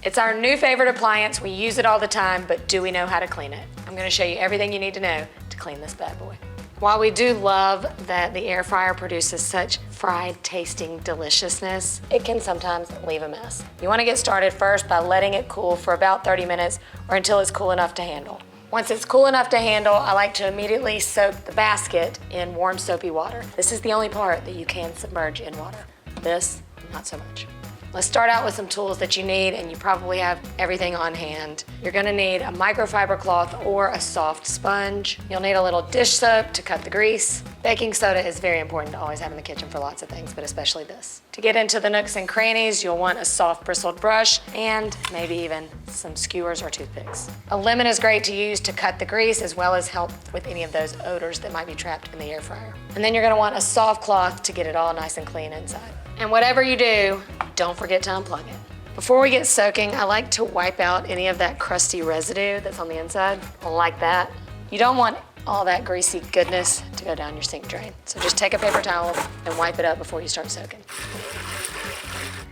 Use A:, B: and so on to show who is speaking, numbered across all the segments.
A: It's our new favorite appliance. We use it all the time, but do we know how to clean it? I'm gonna show you everything you need to know to clean this bad boy. While we do love that the air fryer produces such fried tasting deliciousness, it can sometimes leave a mess. You wanna get started first by letting it cool for about 30 minutes or until it's cool enough to handle. Once it's cool enough to handle, I like to immediately soak the basket in warm soapy water. This is the only part that you can submerge in water. This, not so much. Let's start out with some tools that you need, and you probably have everything on hand. You're gonna need a microfiber cloth or a soft sponge. You'll need a little dish soap to cut the grease. Baking soda is very important to always have in the kitchen for lots of things, but especially this. To get into the nooks and crannies, you'll want a soft bristled brush and maybe even some skewers or toothpicks. A lemon is great to use to cut the grease as well as help with any of those odors that might be trapped in the air fryer. And then you're gonna want a soft cloth to get it all nice and clean inside. And whatever you do, don't forget to unplug it. Before we get soaking, I like to wipe out any of that crusty residue that's on the inside, like that. You don't want all that greasy goodness to go down your sink drain. So just take a paper towel and wipe it up before you start soaking.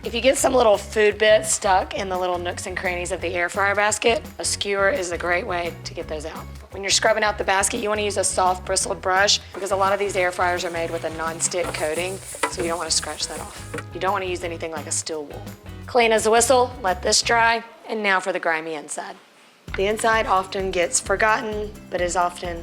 A: If you get some little food bits stuck in the little nooks and crannies of the air fryer basket, a skewer is a great way to get those out. When you're scrubbing out the basket, you want to use a soft bristled brush because a lot of these air fryers are made with a non-stick coating, so you don't want to scratch that off. You don't want to use anything like a steel wool. Clean as a whistle, let this dry, and now for the grimy inside. The inside often gets forgotten, but is often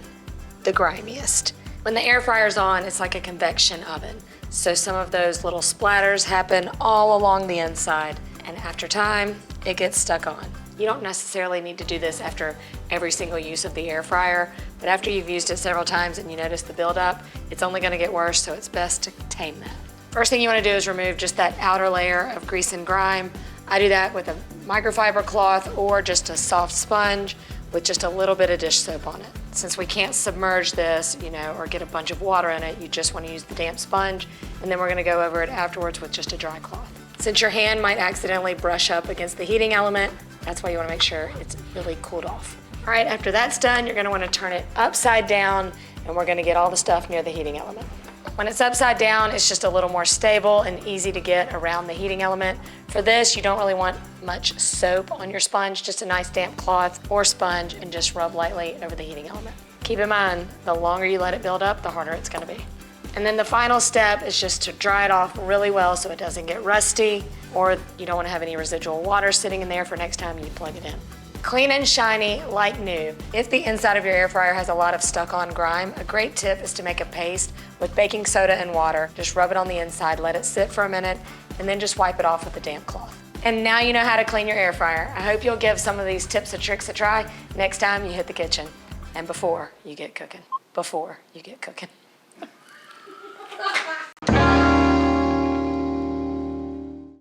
A: the grimiest. When the air fryer's on, it's like a convection oven. So some of those little splatters happen all along the inside, and after time, it gets stuck on. You don't necessarily need to do this after every single use of the air fryer, but after you've used it several times and you notice the buildup, it's only gonna get worse, so it's best to tame that. First thing you wanna do is remove just that outer layer of grease and grime. I do that with a microfiber cloth or just a soft sponge with just a little bit of dish soap on it. Since we can't submerge this, or get a bunch of water in it, you just want to use the damp sponge, and then we're going to go over it afterwards with just a dry cloth. Since your hand might accidentally brush up against the heating element, that's why you want to make sure it's really cooled off. All right, after that's done, you're going to want to turn it upside down, and we're going to get all the stuff near the heating element. When it's upside down, it's just a little more stable and easy to get around the heating element. For this, you don't really want much soap on your sponge, just a nice damp cloth or sponge, and just rub lightly over the heating element. Keep in mind, the longer you let it build up, the harder it's gonna be. And then the final step is just to dry it off really well so it doesn't get rusty, or you don't wanna have any residual water sitting in there for next time you plug it in. Clean and shiny like new. If the inside of your air fryer has a lot of stuck-on grime, a great tip is to make a paste with baking soda and water. Just rub it on the inside, let it sit for a minute, and then just wipe it off with a damp cloth. And now you know how to clean your air fryer. I hope you'll give some of these tips and tricks a try next time you hit the kitchen and before you get cooking. Before you get cooking.